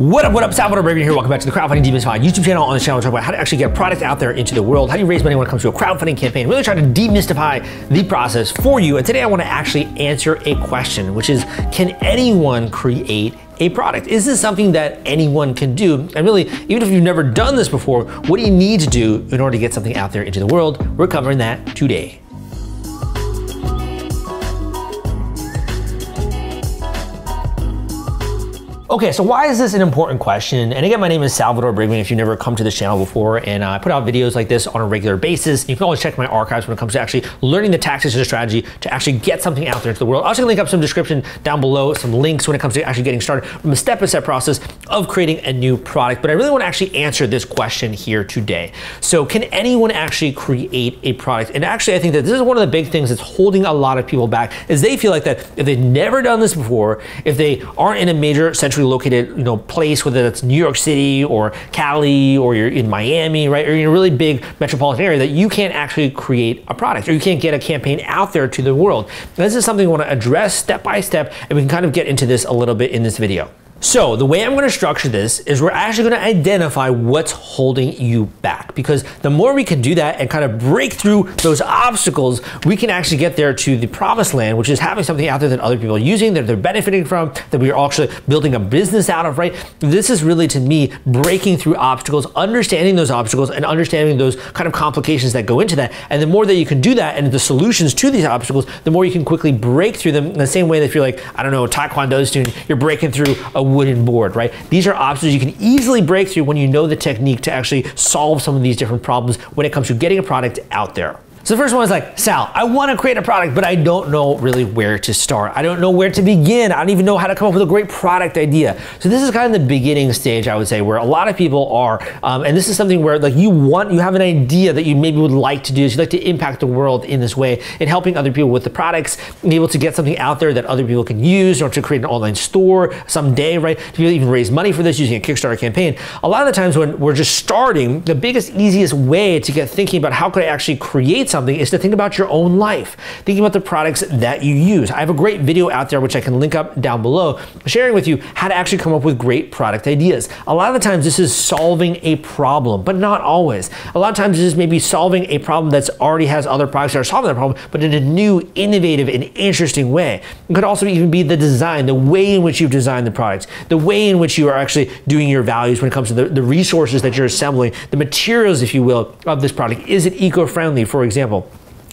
What up, Salvador Braverman here. Welcome back to the Crowdfunding Demystified YouTube channel. On this channel, we're talking about how to actually get a product out there into the world, how do you raise money when it comes to a crowdfunding campaign, really try to demystify the process for you. And today I want to actually answer a question, which is, can anyone create a product? Is this something that anyone can do? And really, even if you've never done this before, what do you need to do in order to get something out there into the world? We're covering that today. Okay, so why is this an important question? And again, my name is Salvador Braverman if you've never come to this channel before, and I put out videos like this on a regular basis. You can always check my archives when it comes to actually learning the tactics and strategy to actually get something out there into the world. I'll also link up some description down below, some links when it comes to actually getting started from a step-by-step process of creating a new product. But I really want to actually answer this question here today. So can anyone actually create a product? And actually, I think that this is one of the big things that's holding a lot of people back, is they feel like that if they've never done this before, if they aren't in a major centrally located place, whether that's New York City or Cali or you're in Miami, right, or you're in a really big metropolitan area, that you can't actually create a product or you can't get a campaign out there to the world. And this is something we want to address step by step, and we can kind of get into this a little bit in this video. So the way I'm going to structure this is we're actually going to identify what's holding you back, because the more we can do that and kind of break through those obstacles, we can actually get there to the promised land, which is having something out there that other people are using, that they're benefiting from, that we are actually building a business out of, right? This is really, to me, breaking through obstacles, understanding those obstacles and understanding those kind of complications that go into that. And the more that you can do that and the solutions to these obstacles, the more you can quickly break through them, in the same way that if you're like, I don't know, a Taekwondo student, you're breaking through a wooden board, right? These are obstacles you can easily break through when you know the technique to actually solve some of these different problems when it comes to getting a product out there. So the first one is like, Sal, I want to create a product, but I don't know really where to start. I don't know where to begin. I don't even know how to come up with a great product idea. So this is kind of the beginning stage, I would say, where a lot of people are, and this is something where like you have an idea that you maybe would like to do. So you'd like to impact the world in this way, in helping other people with the products, be able to get something out there that other people can use, or to create an online store someday, right? To be able to even raise money for this using a Kickstarter campaign. A lot of the times when we're just starting, the biggest, easiest way to get thinking about how could I actually create something is to think about your own life, thinking about the products that you use. I have a great video out there, which I can link up down below, sharing with you how to actually come up with great product ideas. A lot of the times this is solving a problem, but not always. A lot of times this is maybe solving a problem that's already has other products that are solving that problem, but in a new, innovative, and interesting way. It could also even be the design, the way in which you've designed the products, the way in which you are actually doing your values when it comes to the resources that you're assembling, the materials, if you will, of this product. Is it eco-friendly, for example?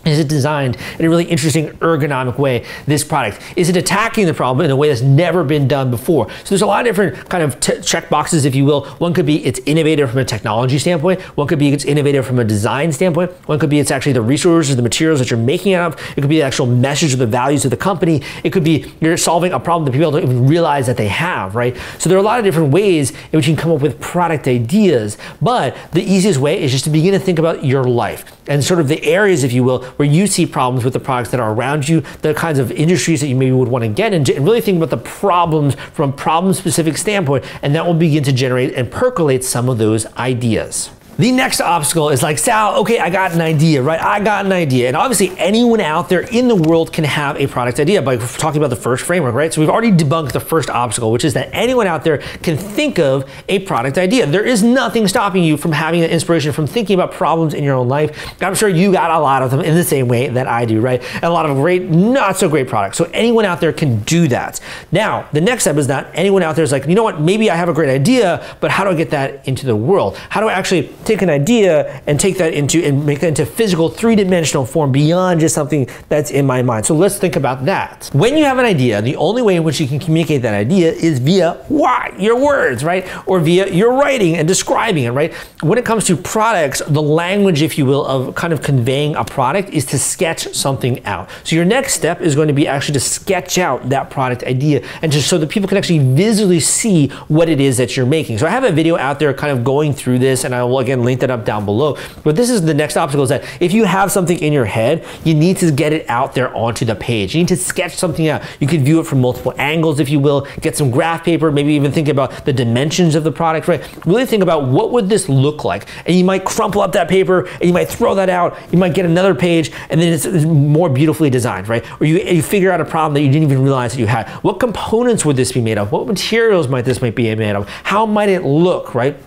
Is it designed in a really interesting ergonomic way, this product? Is it attacking the problem in a way that's never been done before? So there's a lot of different kind of check boxes, if you will. One could be it's innovative from a technology standpoint. One could be it's innovative from a design standpoint. One could be it's actually the resources, the materials that you're making it out of. It could be the actual message or the values of the company. It could be you're solving a problem that people don't even realize that they have, right? So there are a lot of different ways in which you can come up with product ideas, but the easiest way is just to begin to think about your life and sort of the areas, if you will, where you see problems with the products that are around you, the kinds of industries that you maybe would want to get into, and really think about the problems from a problem-specific standpoint, and that will begin to generate and percolate some of those ideas. The next obstacle is like, Sal, okay, I got an idea, right? I got an idea. And obviously anyone out there in the world can have a product idea by talking about the first framework, right? So we've already debunked the first obstacle, which is that anyone out there can think of a product idea. There is nothing stopping you from having an inspiration, from thinking about problems in your own life. I'm sure you got a lot of them in the same way that I do, right? And a lot of great, not so great products. So anyone out there can do that. Now, the next step is that anyone out there is like, you know what, maybe I have a great idea, but how do I get that into the world? How do I actually take an idea and take that into and make that into physical, three-dimensional form beyond just something that's in my mind? So let's think about that. When you have an idea, the only way in which you can communicate that idea is via what? Your words, right? Or via your writing and describing it, right? When it comes to products, the language, if you will, of kind of conveying a product is to sketch something out. So your next step is going to be actually to sketch out that product idea, and just so that people can actually visually see what it is that you're making. So I have a video out there kind of going through this, and I will again can link that up down below. But this is the next obstacle, is that if you have something in your head, you need to get it out there onto the page. You need to sketch something out. You could view it from multiple angles, if you will, get some graph paper, maybe even think about the dimensions of the product, right? Really think about what would this look like? And you might crumple up that paper and you might throw that out. You might get another page and then it's more beautifully designed, right? Or you figure out a problem that you didn't even realize that you had. What components would this be made of? What materials might this be made of? How might it look, right?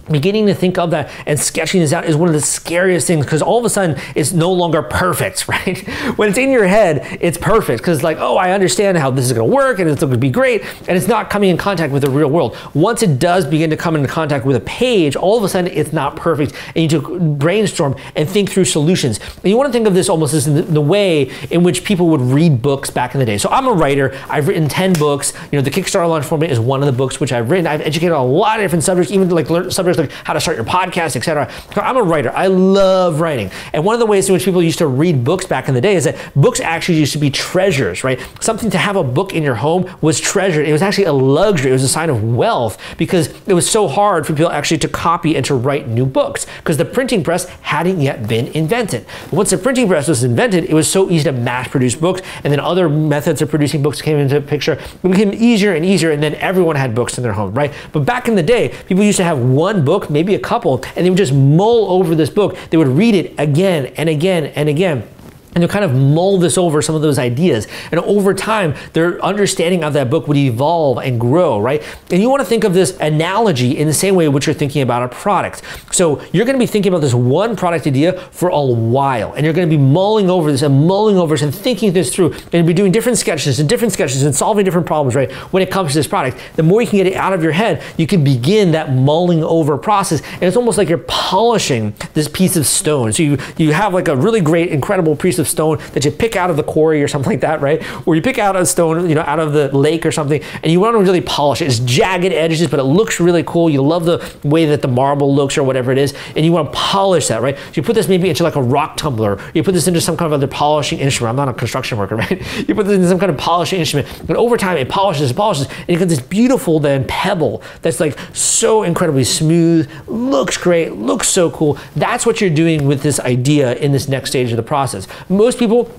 Beginning to think of that and sketching this out is one of the scariest things, because all of a sudden it's no longer perfect, right? When it's in your head, it's perfect because like, oh, I understand how this is going to work and it's going to be great, and it's not coming in contact with the real world. Once it does begin to come into contact with a page, all of a sudden it's not perfect, and you need to brainstorm and think through solutions. And you want to think of this almost as the way in which people would read books back in the day. So I'm a writer. I've written 10 books. You know, the Kickstarter Launch Format is one of the books which I've written. I've educated on a lot of different subjects, even like subjects like how to start your podcast, etc. I'm a writer. I love writing. And one of the ways in which people used to read books back in the day is that books actually used to be treasures, right? Something to have a book in your home was treasured. It was actually a luxury. It was a sign of wealth, because it was so hard for people actually to copy and to write new books, because the printing press hadn't yet been invented. Once the printing press was invented, it was so easy to mass produce books, and then other methods of producing books came into the picture. It became easier and easier, and then everyone had books in their home, right? But back in the day, people used to have one book, maybe a couple, and they would just mull over this book. They would read it again and again and again. And they'll kind of mull this over some of those ideas. And over time, their understanding of that book would evolve and grow, right? And you want to think of this analogy in the same way in which you're thinking about a product. So you're going to be thinking about this one product idea for a while. And you're going to be mulling over this and thinking this through. And you'll be doing different sketches and solving different problems, right? When it comes to this product, the more you can get it out of your head, you can begin that mulling over process. And it's almost like you're polishing this piece of stone. So you have like a really great, incredible piece of stone that you pick out of the quarry or something like that, right? Or you pick out a stone, you know, out of the lake or something, and you want to really polish it. It's jagged edges, but it looks really cool. You love the way that the marble looks or whatever it is, and you want to polish that, right? So you put this maybe into like a rock tumbler. You put this into some kind of other polishing instrument. I'm not a construction worker, right? You put this into some kind of polishing instrument, and over time it polishes, and you get this beautiful then pebble that's like so incredibly smooth, looks great, looks so cool. That's what you're doing with this idea in this next stage of the process. Most people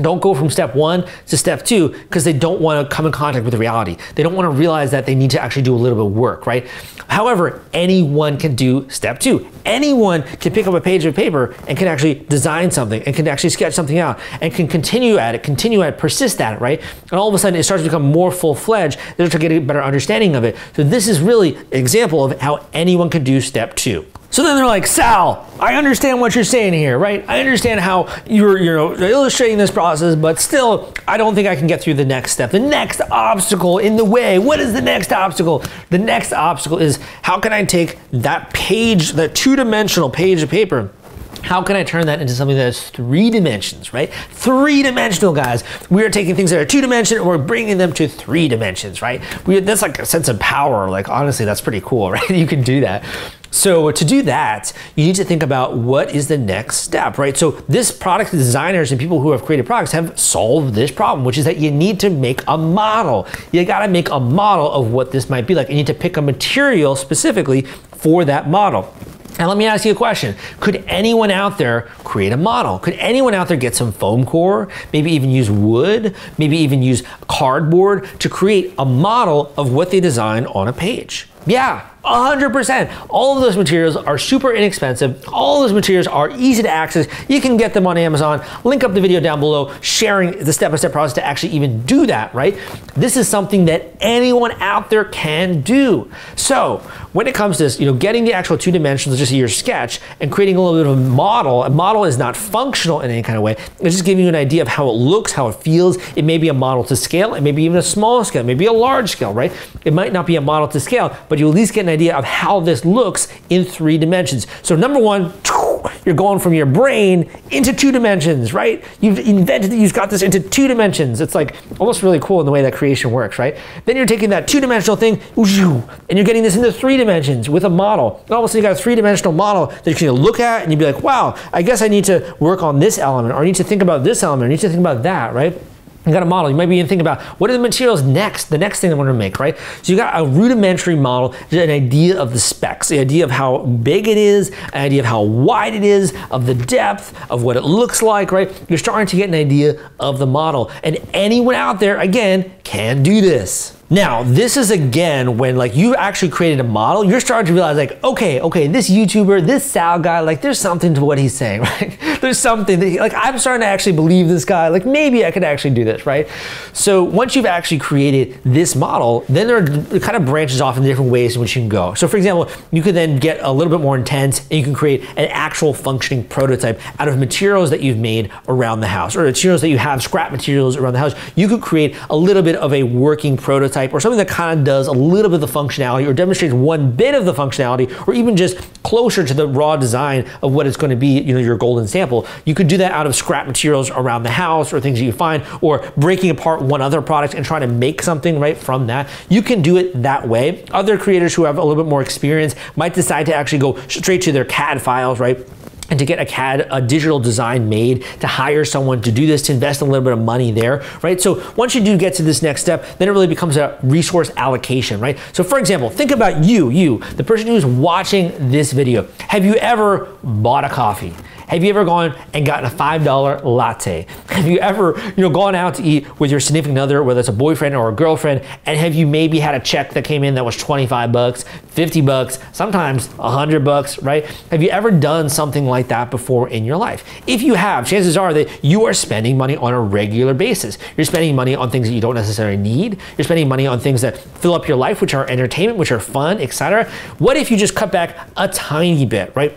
don't go from step 1 to step 2 because they don't want to come in contact with reality. They don't want to realize that they need to actually do a little bit of work, right? However, anyone can do step 2. Anyone can pick up a page of paper and can actually design something and can actually sketch something out and can continue at it, persist at it, right? And all of a sudden it starts to become more full-fledged. They start to get a better understanding of it. So this is really an example of how anyone can do step 2. So then they're like, Sal, I understand what you're saying here, right? I understand how you're illustrating this process, but still, I don't think I can get through the next step. The next obstacle in the way. What is the next obstacle? The next obstacle is, how can I take that page, that two-dimensional page of paper, how can I turn that into something that has 3 dimensions, right? 3-dimensional, guys. We are taking things that are 2-dimensional and we're bringing them to 3 dimensions, right? That's like a sense of power. Like, honestly, that's pretty cool, right? You can do that. So to do that, you need to think about what is the next step, right? So this product designers and people who have created products have solved this problem, which is that you need to make a model. You gotta make a model of what this might be like. You need to pick a material specifically for that model. And let me ask you a question. Could anyone out there create a model? Could anyone out there get some foam core, maybe even use wood, maybe even use cardboard to create a model of what they design on a page? Yeah, 100%. All of those materials are super inexpensive. All of those materials are easy to access. You can get them on Amazon. Link up the video down below sharing the step-by-step process to actually even do that, right? This is something that anyone out there can do. So when it comes to this, getting the actual 2 dimensions, just your sketch, and creating a little bit of a model is not functional in any kind of way. It's just giving you an idea of how it looks, how it feels. It may be a model to scale. It may be even a small scale, maybe a large scale, right? It might not be a model to scale, but you at least get an idea of how this looks in 3 dimensions. So number 1, you're going from your brain into 2 dimensions, right? You've got this into 2 dimensions. It's like almost really cool in the way that creation works, right? Then you're taking that 2-dimensional thing, and you're getting this into 3 dimensions with a model. And all of a sudden you got a 3-dimensional model that you can look at and you'd be like, wow, I guess I need to work on this element, or I need to think about this element, or I need to think about that, right? You got a model. You might be even thinking about what are the materials next, the next thing I want to make, right? So you got a rudimentary model, an idea of the specs, the idea of how big it is, an idea of how wide it is, of the depth, of what it looks like, right? You're starting to get an idea of the model. And anyone out there, again, can do this. Now, this is again when like you actually created a model, you're starting to realize like, okay, this YouTuber, this Sal guy, like there's something to what he's saying, right? There's something that like I'm starting to actually believe this guy, like maybe I could actually do this, right? So once you've actually created this model, then it kind of branches off in different ways in which you can go. So for example, you could then get a little bit more intense and you can create an actual functioning prototype out of materials that you've made around the house or materials that you have, scrap materials around the house. You could create a little bit of a working prototype or something that kind of does a little bit of the functionality or demonstrates one bit of the functionality or even just closer to the raw design of what it's going to be, you know, your golden sample. You could do that out of scrap materials around the house or things that you find or breaking apart one other product and trying to make something right from that. You can do it that way. Other creators who have a little bit more experience might decide to actually go straight to their CAD files, right? And to get a digital design made, to hire someone to do this, to invest a little bit of money there, right? So once you do get to this next step, then it really becomes a resource allocation, right? So for example, think about you, the person who's watching this video. Have you ever bought a coffee? Have you ever gone and gotten a $5 latte? Have you ever, gone out to eat with your significant other, whether it's a boyfriend or a girlfriend, and have you maybe had a check that came in that was 25 bucks, 50 bucks, sometimes 100 bucks, right? Have you ever done something like that before in your life? If you have, chances are that you are spending money on a regular basis. You're spending money on things that you don't necessarily need. You're spending money on things that fill up your life, which are entertainment, which are fun, etc. What if you just cut back a tiny bit, right?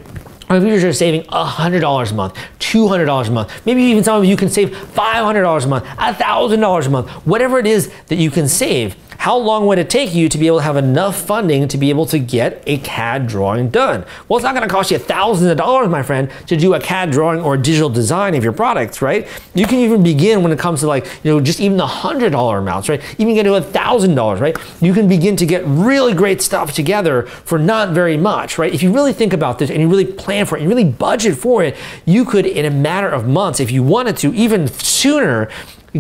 Or if you're just saving $100 a month, $200 a month, maybe even some of you can save $500 a month, $1,000 a month, whatever it is that you can save. How long would it take you to be able to have enough funding to be able to get a CAD drawing done? Well, it's not gonna cost you thousands of dollars, my friend, to do a CAD drawing or a digital design of your products, right? You can even begin when it comes to just even the $100 amounts, right? Even get to $1,000, right? You can begin to get really great stuff together for not very much, right? If you really think about this and you really plan for it, and you really budget for it, you could, in a matter of months, if you wanted to, even sooner,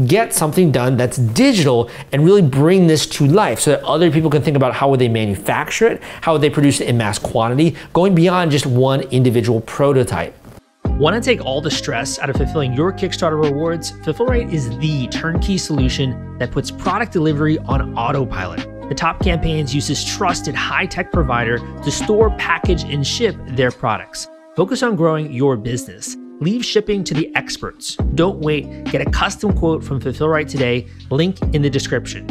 get something done that's digital and really bring this to life so that other people can think about how would they manufacture it, how would they produce it in mass quantity, going beyond just one individual prototype. Want to take all the stress out of fulfilling your Kickstarter rewards? Fulfillrite is the turnkey solution that puts product delivery on autopilot. The Top Campaigns uses trusted high-tech provider to store, package, and ship their products. Focus on growing your business. Leave shipping to the experts. Don't wait. Get a custom quote from Fulfillrite today. Link in the description.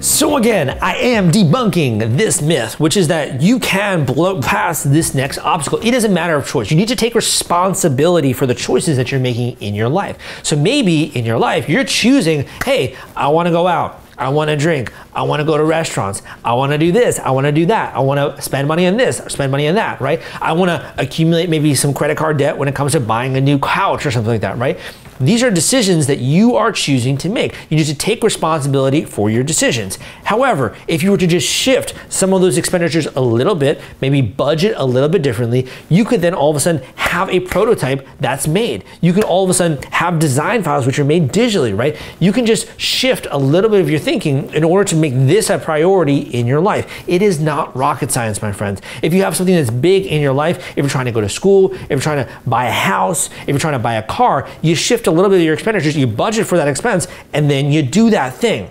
So again, I am debunking this myth, which is that you can blow past this next obstacle. It is a matter of choice. You need to take responsibility for the choices that you're making in your life. So maybe in your life, you're choosing, hey, I want to go out. I want to drink. I want to go to restaurants. I want to do this. I want to do that. I want to spend money on this or spend money on that, right? I want to accumulate maybe some credit card debt when it comes to buying a new couch or something like that, right? These are decisions that you are choosing to make. You need to take responsibility for your decisions. However, if you were to just shift some of those expenditures a little bit, maybe budget a little bit differently, you could then all of a sudden have a prototype that's made. You could all of a sudden have design files which are made digitally, right? You can just shift a little bit of your thinking in order to make this a priority in your life. It is not rocket science, my friends. If you have something that's big in your life, if you're trying to go to school, if you're trying to buy a house, if you're trying to buy a car, you shift a little bit of your expenditures, you budget for that expense, and then you do that thing.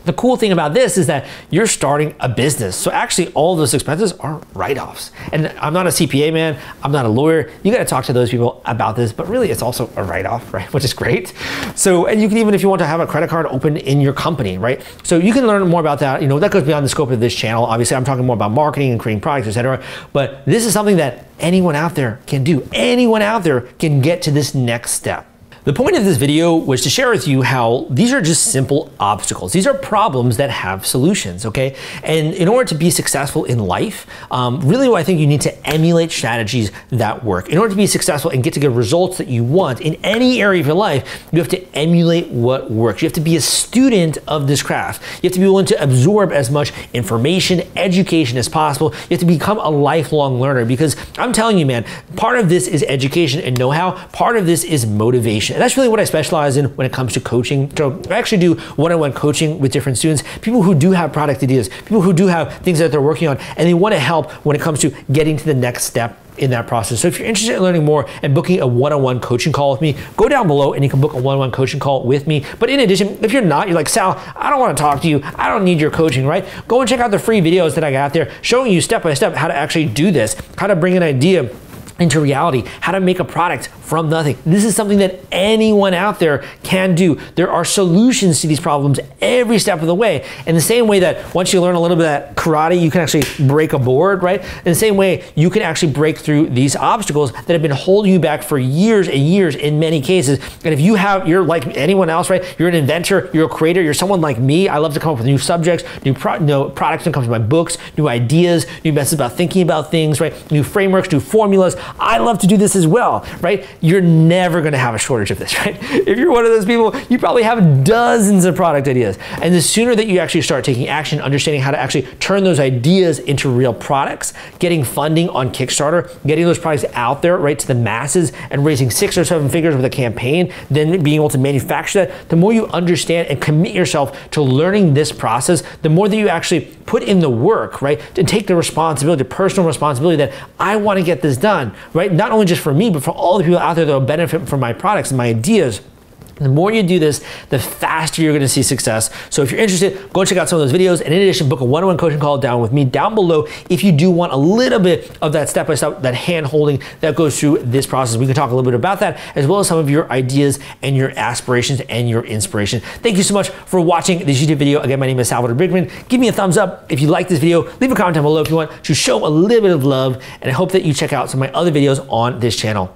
The cool thing about this is that you're starting a business. So actually all those expenses are write-offs. And I'm not a CPA, man. I'm not a lawyer. You got to talk to those people about this, but really it's also a write-off, right? Which is great. So, and you can even, if you want to have a credit card open in your company, right? So you can learn more about that. That goes beyond the scope of this channel. Obviously I'm talking more about marketing and creating products, etc. But this is something that anyone out there can do. Anyone out there can get to this next step. The point of this video was to share with you how these are just simple obstacles. These are problems that have solutions, okay? And in order to be successful in life, really I think you need to emulate strategies that work. In order to be successful and get to get results that you want in any area of your life, you have to emulate what works. You have to be a student of this craft. You have to be willing to absorb as much information, education as possible. You have to become a lifelong learner because I'm telling you, man, part of this is education and know-how. Part of this is motivation. And that's really what I specialize in when it comes to coaching. So I actually do one-on-one coaching with different students, people who do have product ideas, people who do have things that they're working on, and they want to help when it comes to getting to the next step in that process. So if you're interested in learning more and booking a one-on-one coaching call with me, go down below and you can book a one-on-one coaching call with me. But in addition, if you're not, you're like, Sal, I don't want to talk to you. I don't need your coaching, right? Go and check out the free videos that I got there showing you step-by-step how to actually do this, how to bring an idea into reality, how to make a product from nothing. This is something that anyone out there can do. There are solutions to these problems every step of the way. In the same way that once you learn a little bit of karate, you can actually break a board, right? In the same way, you can actually break through these obstacles that have been holding you back for years and years in many cases. And if you're like anyone else, right? You're an inventor, you're a creator, you're someone like me. I love to come up with new subjects, new products when it comes to my books, new ideas, new methods about thinking about things, right? New frameworks, new formulas. I love to do this as well, right? You're never gonna have a shortage of this, right? If you're one of those people, you probably have dozens of product ideas. And the sooner that you actually start taking action, understanding how to actually turn those ideas into real products, getting funding on Kickstarter, getting those products out there, right, to the masses and raising 6 or 7 figures with a campaign, then being able to manufacture that, the more you understand and commit yourself to learning this process, the more that you actually put in the work, right, to take the responsibility, the personal responsibility that I wanna get this done, right? Not only just for me, but for all the people out there that will benefit from my products and my ideas. The more you do this, the faster you're gonna see success. So if you're interested, go check out some of those videos. And in addition, book a one-on-one coaching call down with me down below if you do want a little bit of that step-by-step, that hand-holding that goes through this process. We can talk a little bit about that, as well as some of your ideas and your aspirations and your inspiration. Thank you so much for watching this YouTube video. Again, my name is Salvador Briggman. Give me a thumbs up if you like this video. Leave a comment down below if you want to show a little bit of love. And I hope that you check out some of my other videos on this channel.